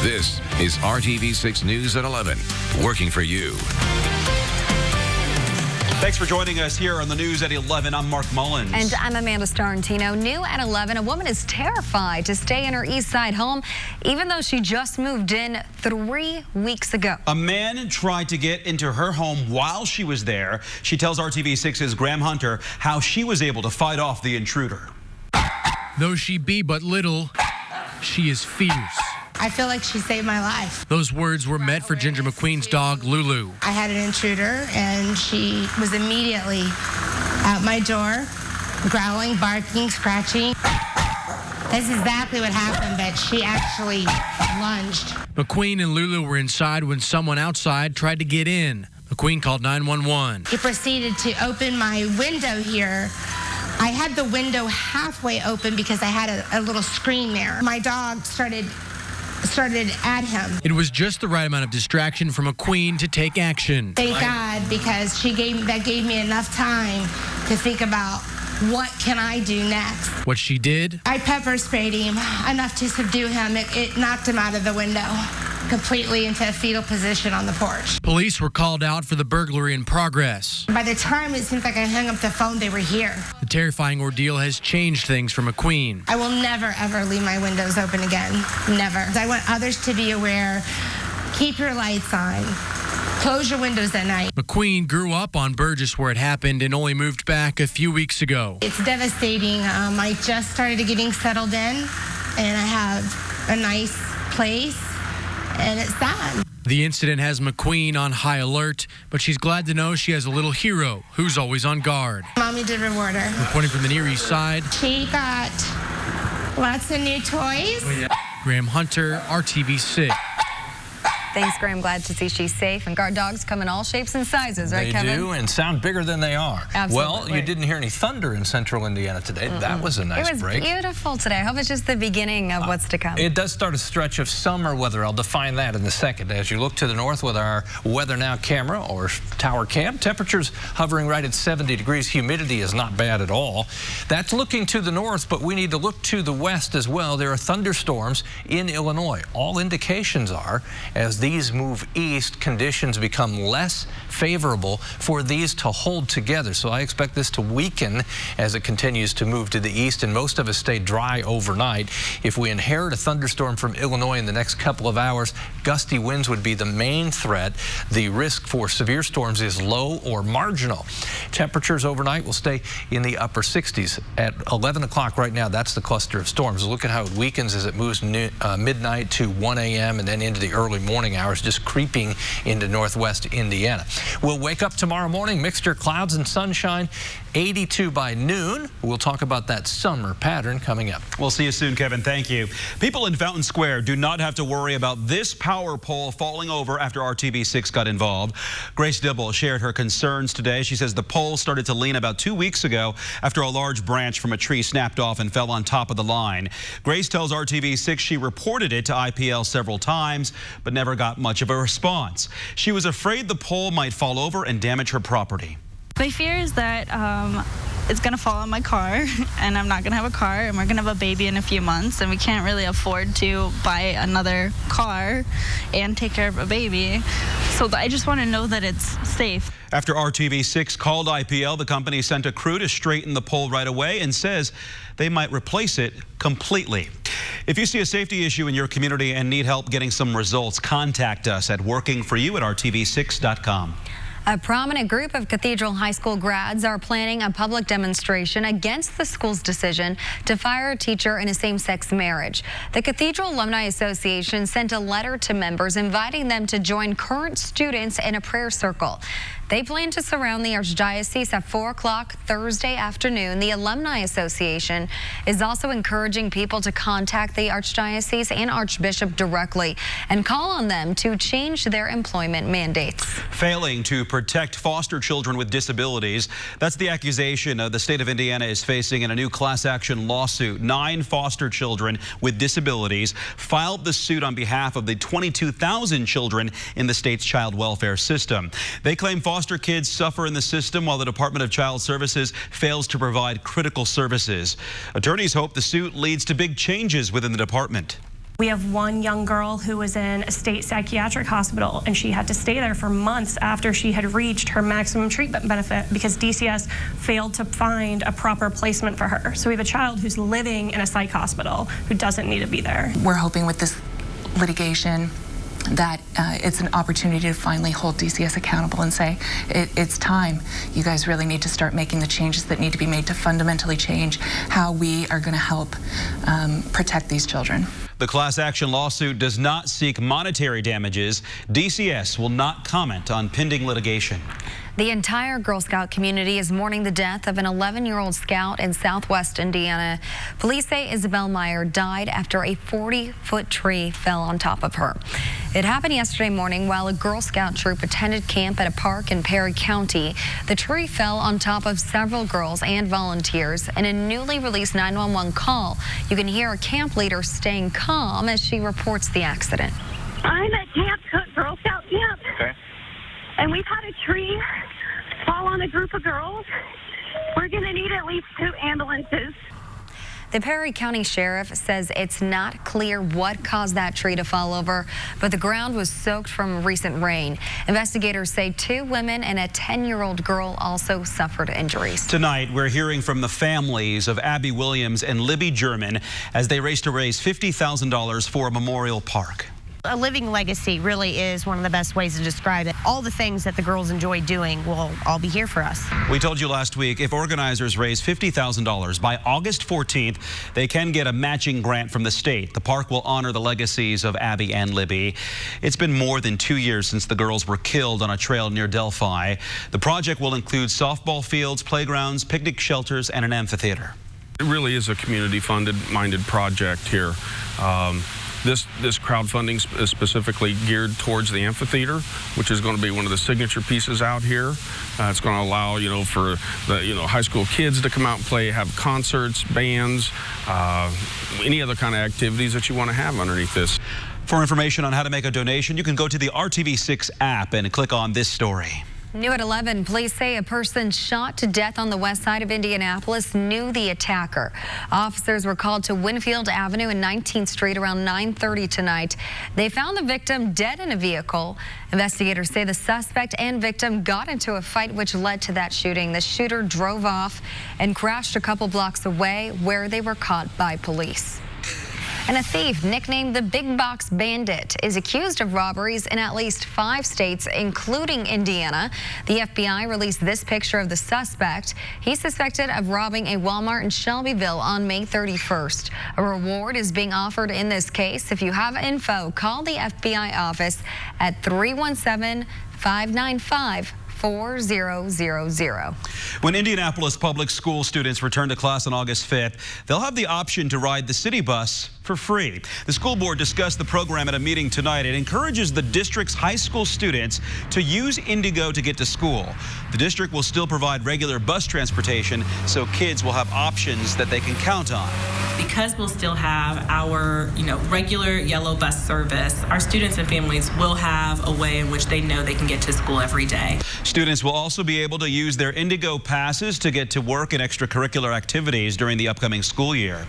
This is RTV6 News at 11, working for you. Thanks for joining us here on the News at 11. I'm Mark Mullins. And I'm Amanda Starantino. New at 11, a woman is terrified to stay in her East Side home, even though she just moved in 3 weeks ago. A man tried to get into her home while she was there. She tells RTV6's Graham Hunter how she was able to fight off the intruder. Though she be but little, she is fierce. I feel like she saved my life. Those words were meant for Ginger McQueen's dog, Lulu. I had an intruder, and she was immediately at my door, growling, barking, scratching. That's exactly what happened, but she actually lunged. McQueen and Lulu were inside when someone outside tried to get in. McQueen called 911. He proceeded to open my window here. I had the window halfway open because I had a little screen there. My dog started at him. It was just the right amount of distraction for McQueen to take action. Thank God, because that gave me enough time to think about what can I do next. What she did? I pepper sprayed him enough to subdue him. It knocked him out of the window completely into a fetal position on the porch. Police were called out for the burglary in progress. By the time it seems like I hung up the phone, they were here. The terrifying ordeal has changed things for McQueen. I will never, ever leave my windows open again. Never. I want others to be aware. Keep your lights on. Close your windows at night. McQueen grew up on Burgess where it happened and only moved back a few weeks ago. It's devastating. I just started getting settled in, and I have a nice place, and it's sad. The incident has McQueen on high alert, but she's glad to know she has a little hero who's always on guard. Mommy did reward her. Reporting from the Near East Side, She got lots of new toys. Graham Hunter, RTV6. Thanks, Graham. Glad to see she's safe. And guard dogs come in all shapes and sizes, right, Kevin? They do, and sound bigger than they are. Absolutely. Well, you didn't hear any thunder in central Indiana today. That was a nice break. It was beautiful today. I hope it's just the beginning of what's to come. It does start a stretch of summer weather. I'll define that in a second. As you look to the north with our Weather Now camera or tower cam, temperatures hovering right at 70 degrees. Humidity is not bad at all. That's looking to the north, but we need to look to the west as well. There are thunderstorms in Illinois. All indications are, as these move east, conditions become less favorable for these to hold together. So I expect this to weaken as it continues to move to the east, and most of us stay dry overnight. If we inherit a thunderstorm from Illinois in the next couple of hours, gusty winds would be the main threat. The risk for severe storms is low or marginal. Temperatures overnight will stay in the upper 60s. At 11 o'clock right now, that's the cluster of storms. Look at how it weakens as it moves midnight to 1 a.m. and then into the early morning hours, just creeping into northwest Indiana. We'll wake up tomorrow morning, mixture clouds and sunshine, 82 by noon. We'll talk about that summer pattern coming up. We'll see you soon, Kevin. Thank you. People in Fountain Square do not have to worry about this power pole falling over after RTV6 got involved. Grace Dibble shared her concerns today. She says the pole started to lean about 2 weeks ago after a large branch from a tree snapped off and fell on top of the line. Grace tells RTV6 she reported it to IPL several times, but never got much of a response. She was afraid the pole might fall over and damage her property. My fear is that it's going to fall on my car, and I'm not going to have a car, and we're going to have a baby in a few months, and we can't really afford to buy another car and take care of a baby. So I just want to know that it's safe. After RTV6 called IPL, the company sent a crew to straighten the pole right away and says they might replace it completely. If you see a safety issue in your community and need help getting some results, contact us at workingforyou@rtv6.com. A prominent group of Cathedral High School grads are planning a public demonstration against the school's decision to fire a teacher in a same-sex marriage. The Cathedral Alumni Association sent a letter to members inviting them to join current students in a prayer circle. They plan to surround the Archdiocese at 4 o'clock Thursday afternoon. The Alumni Association is also encouraging people to contact the Archdiocese and Archbishop directly and call on them to change their employment mandates. Failing to protect foster children with disabilities. That's the accusation the state of Indiana is facing in a new class action lawsuit. 9 foster children with disabilities filed the suit on behalf of the 22,000 children in the state's child welfare system. They claim foster kids suffer in the system while the Department of Child Services fails to provide critical services. Attorneys hope the suit leads to big changes within the department. We have one young girl who was in a state psychiatric hospital, and she had to stay there for months after she had reached her maximum treatment benefit because DCS failed to find a proper placement for her. So we have a child who's living in a psych hospital who doesn't need to be there. We're hoping with this litigation that it's an opportunity to finally hold DCS accountable and say, it's time. You guys really need to start making the changes that need to be made to fundamentally change how we are going to help protect these children. The class action lawsuit does not seek monetary damages. DCS will not comment on pending litigation. The entire Girl Scout community is mourning the death of an 11-year-old scout in southwest Indiana. Police say Isabel Meyer died after a 40-foot tree fell on top of her. It happened yesterday morning while a Girl Scout troop attended camp at a park in Perry County. The tree fell on top of several girls and volunteers. In a newly released 911 call, you can hear a camp leader staying calm as she reports the accident. I'm at Camp Cook Girl Scout Camp. Okay. And we've had a tree fall on a group of girls. We're going to need at least 2 ambulances. The Perry County Sheriff says it's not clear what caused that tree to fall over, but the ground was soaked from recent rain. Investigators say 2 women and a 10-year-old girl also suffered injuries. Tonight, we're hearing from the families of Abby Williams and Libby German as they race to raise $50,000 for a memorial park. A living legacy really is one of the best ways to describe it. All the things that the girls enjoy doing will all be here for us. We told you last week, if organizers raise $50,000 by August 14th, they can get a matching grant from the state. The park will honor the legacies of Abby and Libby. It's been more than 2 years since the girls were killed on a trail near Delphi. The project will include softball fields, playgrounds, picnic shelters, and an amphitheater. It really is a community-minded project here. This crowdfunding is specifically geared towards the amphitheater, which is going to be one of the signature pieces out here. It's going to allow, for the, high school kids to come out and play, have concerts, bands, any other kind of activities that you want to have underneath this. For information on how to make a donation, you can go to the RTV6 app and click on this story. New at 11, police say a person shot to death on the west side of Indianapolis knew the attacker. Officers were called to Winfield Avenue and 19th Street around 9:30 tonight. They found the victim dead in a vehicle. Investigators say the suspect and victim got into a fight which led to that shooting. The shooter drove off and crashed a couple blocks away where they were caught by police. And a thief nicknamed the Big Box Bandit is accused of robberies in at least 5 states, including Indiana. The FBI released this picture of the suspect. He's suspected of robbing a Walmart in Shelbyville on May 31st. A reward is being offered in this case. If you have info, call the FBI office at 317-595-4000. When Indianapolis public school students return to class on August 5th, they'll have the option to ride the city bus for free. The school board discussed the program at a meeting tonight. It encourages the district's high school students to use Indigo to get to school. The district will still provide regular bus transportation, so kids will have options that they can count on. Because we'll still have our, regular yellow bus service, our students and families will have a way in which they know they can get to school every day. Students will also be able to use their Indigo passes to get to work and extracurricular activities during the upcoming school year.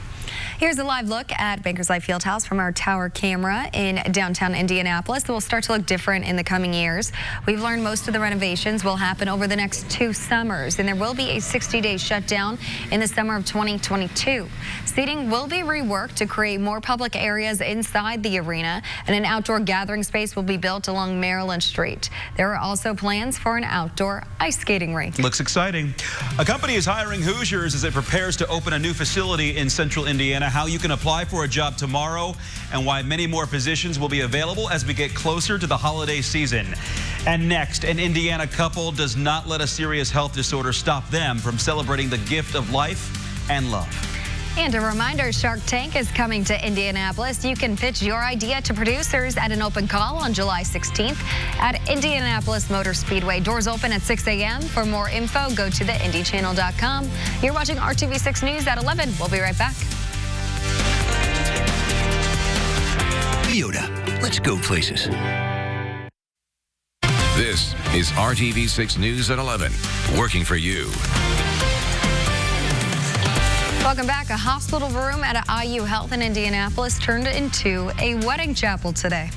Here's a live look at Bankers Life Fieldhouse from our tower camera in downtown Indianapolis. It will start to look different in the coming years. We've learned most of the renovations will happen over the next 2 summers, and there will be a 60-day shutdown in the summer of 2022. Seating will be reworked to create more public areas inside the arena, and an outdoor gathering space will be built along Maryland Street. There are also plans for an outdoor ice skating rink. Looks exciting. A company is hiring Hoosiers as it prepares to open a new facility in central Indiana. How you can apply for a job tomorrow and why many more positions will be available as we get closer to the holiday season. And next, an Indiana couple does not let a serious health disorder stop them from celebrating the gift of life and love. And a reminder, Shark Tank is coming to Indianapolis. You can pitch your idea to producers at an open call on July 16th at Indianapolis Motor Speedway. Doors open at 6 a.m. For more info, go to theindychannel.com. You're watching RTV6 News at 11. We'll be right back. Toyota, let's go places. This is RTV6 News at 11, working for you. Welcome back. A hospital room at a IU Health in Indianapolis turned into a wedding chapel today.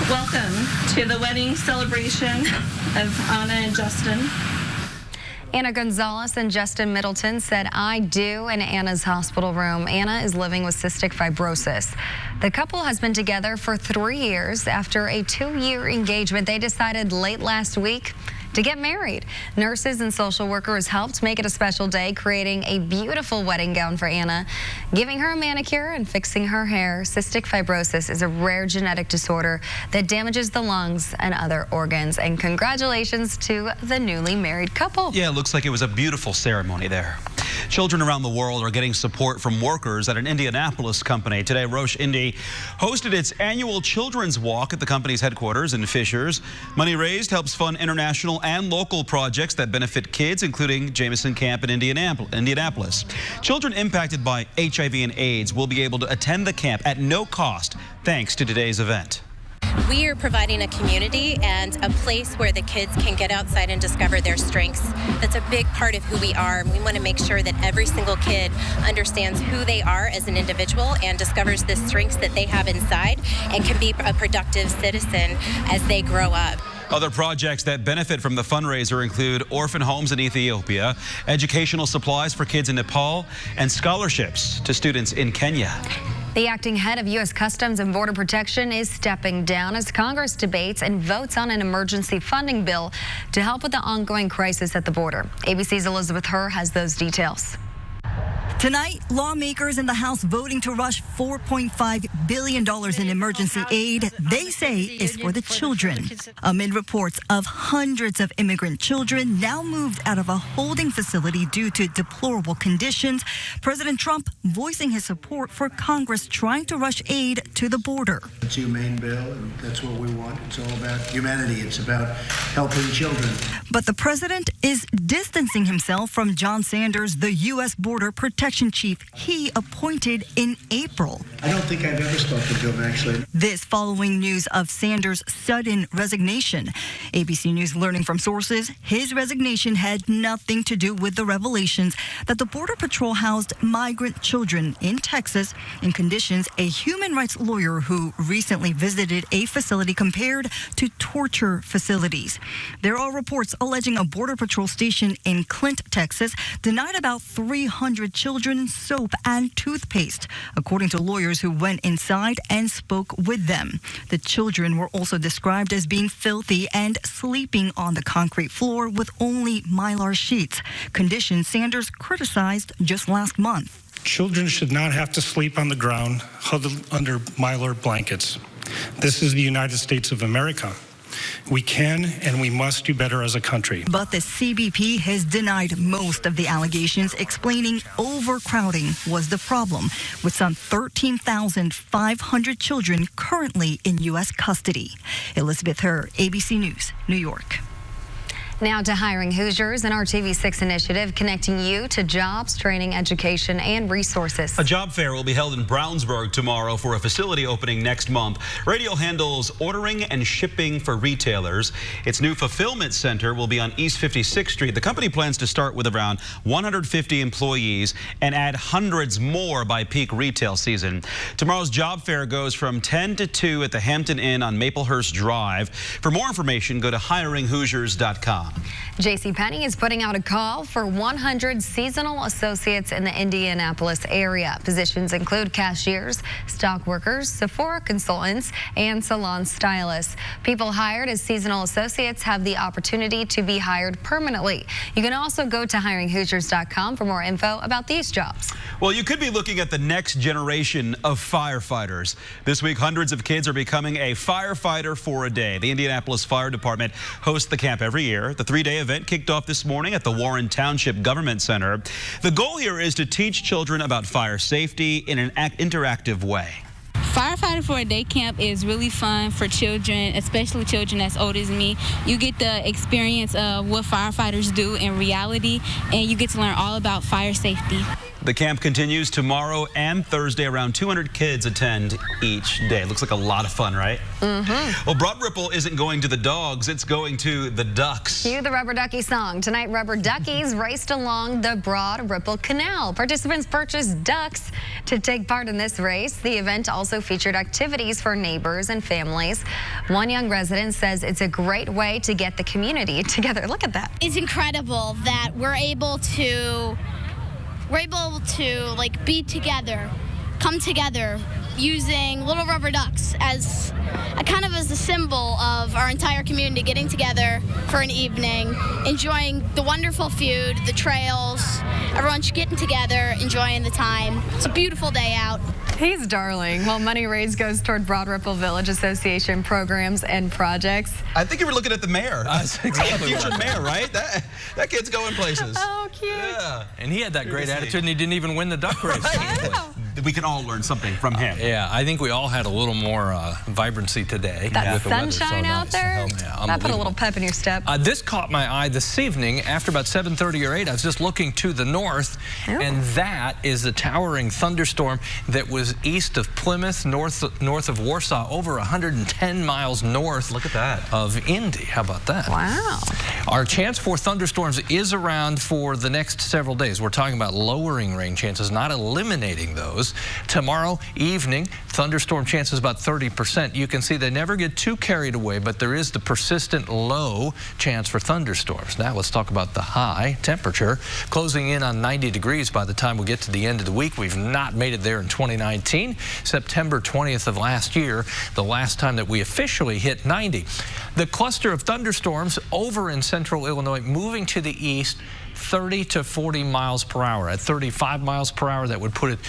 Welcome to the wedding celebration of Anna and Justin. Anna Gonzalez and Justin Middleton said "I do" in Anna's hospital room. Anna is living with cystic fibrosis. The couple has been together for 3 years. After a 2-year engagement, they decided late last week to get married. Nurses and social workers helped make it a special day, creating a beautiful wedding gown for Anna, giving her a manicure and fixing her hair. Cystic fibrosis is a rare genetic disorder that damages the lungs and other organs. And congratulations to the newly married couple. Yeah, it looks like it was a beautiful ceremony there. Children around the world are getting support from workers at an Indianapolis company. Today, Roche Indy hosted its annual Children's Walk at the company's headquarters in Fishers. Money raised helps fund international and local projects that benefit kids, including Jameson Camp in Indianapolis. Children impacted by HIV and AIDS will be able to attend the camp at no cost, thanks to today's event. We are providing a community and a place where the kids can get outside and discover their strengths. That's a big part of who we are. We want to make sure that every single kid understands who they are as an individual and discovers the strengths that they have inside and can be a productive citizen as they grow up. Other projects that benefit from the fundraiser include orphan homes in Ethiopia, educational supplies for kids in Nepal, and scholarships to students in Kenya. The acting head of U.S. Customs and Border Protection is stepping down as Congress debates and votes on an emergency funding bill to help with the ongoing crisis at the border. ABC's Elizabeth Herr has those details. Tonight, lawmakers in the House voting to rush $4.5 billion in emergency aid they say is for the children. Amid reports of hundreds of immigrant children now moved out of a holding facility due to deplorable conditions, President Trump voicing his support for Congress trying to rush aid to the border. It's a humane bill, and that's what we want. It's all about humanity. It's about helping children. But the president is distancing himself from John Sanders, the U.S. Border Protection Chief he appointed in April. I don't think I've ever spoken to him, actually. This following news of Sanders' sudden resignation. ABC News learning from sources his resignation had nothing to do with the revelations that the Border Patrol housed migrant children in Texas in conditions a human rights lawyer who recently visited a facility compared to torture facilities. There are reports alleging a Border Patrol station in Clint, Texas, denied about 300 children soap and toothpaste, according to lawyers who went inside and spoke with them. The children were also described as being filthy and sleeping on the concrete floor with only Mylar sheets, conditions Sanders criticized just last month. Children should not have to sleep on the ground huddled under Mylar blankets. This is the United States of America. We can and we must do better as a country. But the CBP has denied most of the allegations, explaining overcrowding was the problem, with some 13,500 children currently in U.S. custody. Elizabeth Herr, ABC News, New York. Now to Hiring Hoosiers, an RTV6 initiative connecting you to jobs, training, education, and resources. A job fair will be held in Brownsburg tomorrow for a facility opening next month. Radio handles ordering and shipping for retailers. Its new fulfillment center will be on East 56th Street. The company plans to start with around 150 employees and add hundreds more by peak retail season. Tomorrow's job fair goes from 10 to 2 at the Hampton Inn on Maplehurst Drive. For more information, go to hiringhoosiers.com. JCPenney is putting out a call for 100 seasonal associates in the Indianapolis area. Positions include cashiers, stock workers, Sephora consultants, and salon stylists. People hired as seasonal associates have the opportunity to be hired permanently. You can also go to hiringhoosiers.com for more info about these jobs. Well, you could be looking at the next generation of firefighters. This week, hundreds of kids are becoming a firefighter for a day. The Indianapolis Fire Department hosts the camp every year. The 3-day event kicked off this morning at the Warren Township Government Center. The goal here is to teach children about fire safety in an interactive way. Firefighting for a day camp is really fun for children, especially children as old as me. You get the experience of what firefighters do in reality, and you get to learn all about fire safety. The camp continues tomorrow and Thursday. Around 200 kids attend each day. Looks like a lot of fun, right? Mm-hmm. Well, Broad Ripple isn't going to the dogs. It's going to the ducks. Cue the Rubber Ducky song. Tonight, Rubber Duckies raced along the Broad Ripple Canal. Participants purchased ducks to take part in this race. The event also featured activities for neighbors and families. One young resident says it's a great way to get the community together. Look at that. It's incredible that we're able to like be together, come together using little rubber ducks as a symbol of our entire community getting together for an evening, enjoying the wonderful food, the trails, everyone's getting together, enjoying the time. It's a beautiful day out. He's darling. Well, money raised goes toward Broad Ripple Village Association programs and projects. I think you were looking at the mayor. That's exactly future mayor, right? That kid's going places. Oh, cute. Yeah. And he had that great attitude, and he didn't even win the duck race. We can all learn something from him. Yeah, I think we all had a little more vibrancy today. That with the sunshine weather so out nice. there, Oh, yeah, that put a little pep in your step. This caught my eye this evening after about 7:30 or 8. I was just looking to the north, and that is a towering thunderstorm that was east of Plymouth, north of Warsaw, over 110 miles north. Look at that. Of Indy. How about that? Wow. Our chance for thunderstorms is around for the next several days. We're talking about lowering rain chances, not eliminating those. Tomorrow evening, thunderstorm chances about 30%. You can see they never get too carried away, but there is the persistent low chance for thunderstorms. Now let's talk about the high temperature. Closing in on 90 degrees by the time we get to the end of the week. We've not made it there in 2019. September 20th of last year, the last time that we officially hit 90. The cluster of thunderstorms over in central Illinois moving to the east, 30 to 40 miles per hour. At 35 miles per hour, that would put it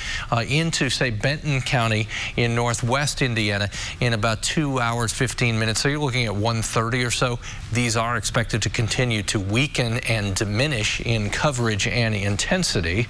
into, say, Benton County in northwest Indiana in about 2 hours, 15 minutes. So you're looking at 1:30 or so. These are expected to continue to weaken and diminish in coverage and intensity.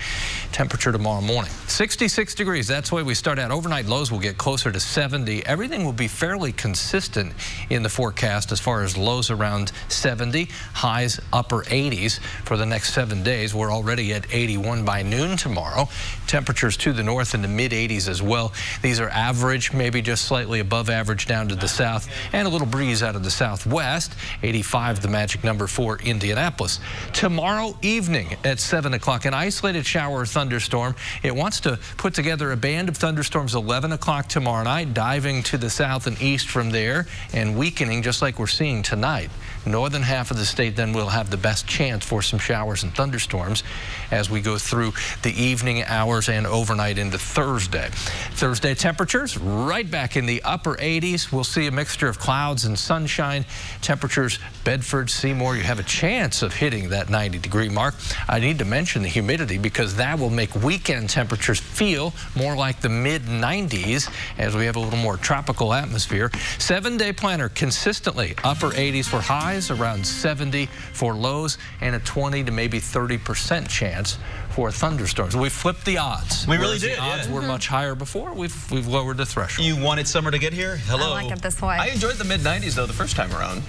Temperature tomorrow morning, 66 degrees. That's the way we start out. Overnight lows will get closer to 70. Everything will be fairly consistent in the forecast as far as lows around 70, highs upper 80s for the next 7 days. We're already at 81 by noon tomorrow. Temperatures to the north in the mid-80s as well. These are average, maybe just slightly above average down to the south, and a little breeze out of the southwest. 85 the magic number for Indianapolis. Tomorrow evening at 7 o'clock, an isolated shower or thunderstorm. It wants to put together a band of thunderstorms 11 o'clock tomorrow night, diving to the south and east from there and weakening just like we're seeing tonight. Northern half of the state then will have the best chance for some showers and thunderstorms as we go through the evening hours and overnight into Thursday. Thursday temperatures right back in the upper 80s. We'll see a mixture of clouds and sunshine. Temperatures, Bedford, Seymour, you have a chance of hitting that 90-degree mark. I need to mention the humidity because that will make weekend temperatures feel more like the mid-90s as we have a little more tropical atmosphere. 7-day planner consistently upper 80s for highs, around 70 for lows, and a 20 to maybe 30% chance for thunderstorms. We flipped the odds. We really did. The odds were much higher before. We've lowered the threshold. You wanted summer to get here? Hello. I like it this way. I enjoyed the mid-90s, though, the first time around.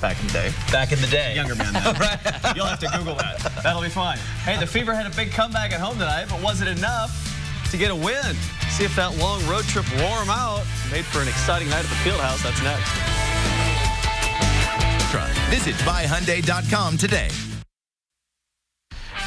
Back in the day. Back in the day. Younger man then. Right. You'll have to Google that. That'll be fine. Hey, the Fever had a big comeback at home tonight, but was it enough to get a win? See if that long road trip wore them out. Made for an exciting night at the Fieldhouse. That's next. Visit buyhyundai.com today.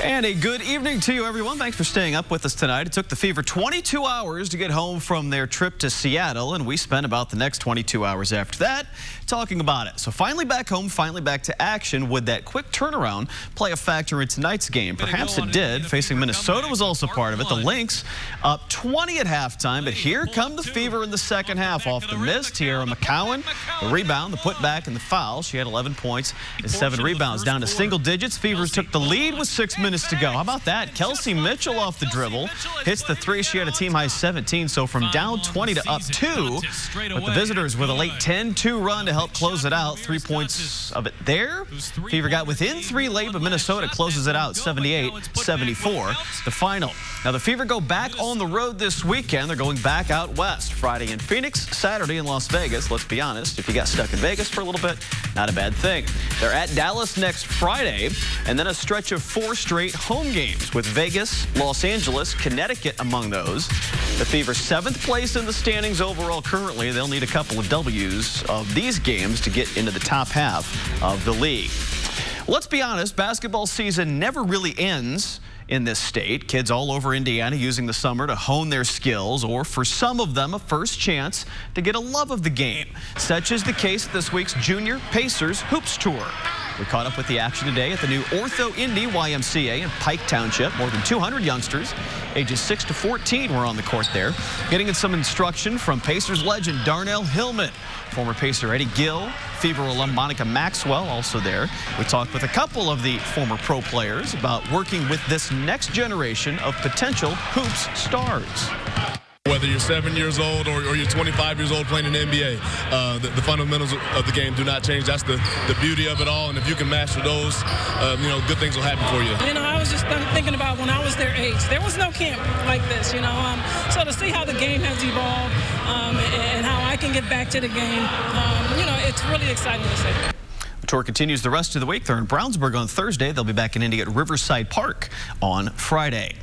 And a good evening to you, everyone. Thanks for staying up with us tonight. It took the Fever 22 hours to get home from their trip to Seattle, and we spent about the next 22 hours after that talking about it. So finally back home, finally back to action. Would that quick turnaround play a factor in tonight's game? Perhaps it did. Facing Minnesota was also part of it. The Lynx up 20 at halftime, but here come the Fever in the second half. Off the miss, Tierra McCowan, the rebound, the putback, and the foul. She had 11 points and 7 rebounds. Down to single digits. Fevers took the lead with 6 minutes minutes to go. How about that? Kelsey Mitchell off the dribble. Hits the three. She had a team high 17, so from down 20 to up 2. But the visitors with a late 10-2 run to help close it out. 3 points of it there. Fever got within 3 late, but Minnesota closes it out 78-74. The final. Now the Fever go back on the road this weekend. They're going back out west. Friday in Phoenix, Saturday in Las Vegas. Let's be honest, if you got stuck in Vegas for a little bit, not a bad thing. They're at Dallas next Friday, and then a stretch of 4 straight home games with Vegas, Los Angeles, Connecticut among those. The Fever 7th place in the standings overall currently. They'll need a couple of W's of these games to get into the top half of the league. Let's be honest, basketball season never really ends in this state. Kids all over Indiana using the summer to hone their skills, or for some of them, a first chance to get a love of the game. Such is the case at this week's Junior Pacers Hoops Tour. We caught up with the action today at the new Ortho Indy YMCA in Pike Township. More than 200 youngsters, ages 6 to 14, were on the court there, getting some instruction from Pacers legend Darnell Hillman. Former Pacer Eddie Gill, Fever alum Monica Maxwell also there. We talked with a couple of the former pro players about working with this next generation of potential hoops stars. Whether you're 7 years old or you're 25 years old playing in the NBA, the fundamentals of the game do not change. That's the beauty of it all. And if you can master those, good things will happen for you. I was just thinking about when I was their age. There was no camp like this, So to see how the game has evolved and how I can get back to the game, it's really exciting to see. The tour continues the rest of the week. They're in Brownsburg on Thursday. They'll be back in Indy at Riverside Park on Friday.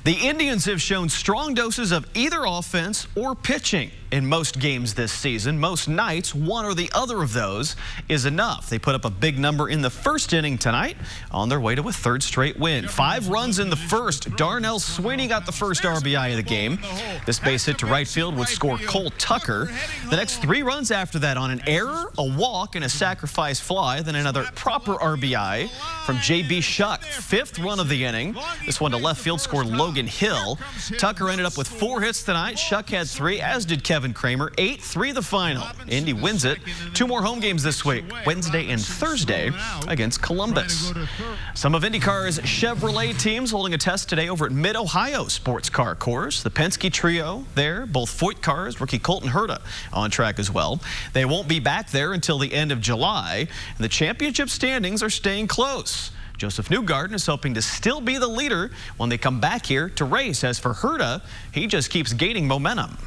The Indians have shown strong doses of either offense or pitching in most games this season. Most nights, one or the other of those is enough. They put up a big number in the first inning tonight on their way to a 3rd straight win. 5 runs in the first. Darnell Sweeney got the first RBI of the game. This base hit to right field would score Cole Tucker. The next 3 runs after that on an error, a walk, and a sacrifice fly. Then another proper RBI from J.B. Shuck. 5th run of the inning. This one to left field scored Logan Hill. Tucker ended up with 4 hits tonight. Shuck had 3, as did Kevin Kramer. 8-3 the final. Indy wins it. 2 more home games this week, Wednesday and Thursday against Columbus. Some of IndyCar's Chevrolet teams holding a test today over at Mid-Ohio Sports Car Course. The Penske trio there, both Foyt cars, rookie Colton Herta on track as well. They won't be back there until the end of July. And the championship standings are staying close. Joseph Newgarden is hoping to still be the leader when they come back here to race. As for Herta, he just keeps gaining momentum.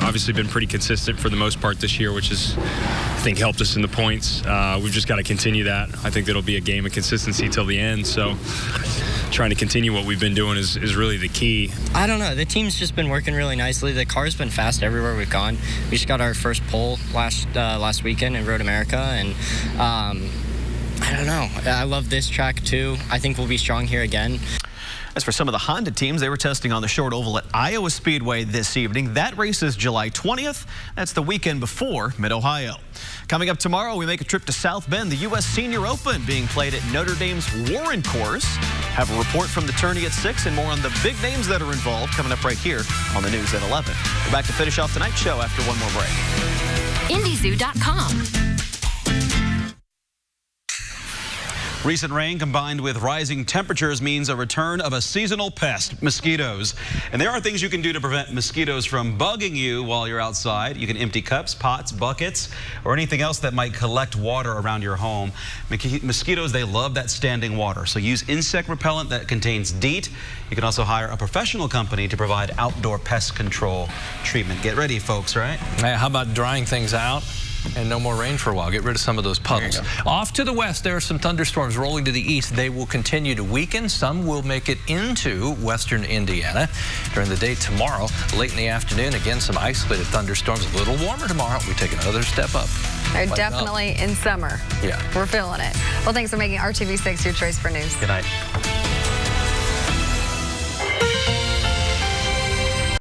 Obviously been pretty consistent for the most part this year, which has, I think, helped us in the points. We've just got to continue that. I think that'll be a game of consistency till the end. So trying to continue what we've been doing is really the key. I don't know. The team's just been working really nicely. The car's been fast everywhere we've gone. We just got our first pole last weekend in Road America, and I don't know. I love this track too. I think we'll be strong here again. As for some of the Honda teams, they were testing on the short oval at Iowa Speedway this evening. That race is July 20th. That's the weekend before Mid-Ohio. Coming up tomorrow, we make a trip to South Bend, the U.S. Senior Open being played at Notre Dame's Warren Course. Have a report from the tourney at 6 and more on the big names that are involved coming up right here on the news at 11. We're back to finish off tonight's show after one more break. IndyZoo.com. Recent rain combined with rising temperatures means a return of a seasonal pest, mosquitoes. And there are things you can do to prevent mosquitoes from bugging you while you're outside. You can empty cups, pots, buckets, or anything else that might collect water around your home. Mosquitoes, they love that standing water. So use insect repellent that contains DEET. You can also hire a professional company to provide outdoor pest control treatment. Get ready, folks, right? Hey, how about drying things out? And no more rain for a while. Get rid of some of those puddles. Off to the west, there are some thunderstorms rolling to the east. They will continue to weaken. Some will make it into western Indiana. During the day tomorrow, late in the afternoon, again, some isolated thunderstorms. A little warmer tomorrow. We take another step up. They're definitely in summer. Yeah. We're feeling it. Well, thanks for making RTV6 your choice for news. Good night.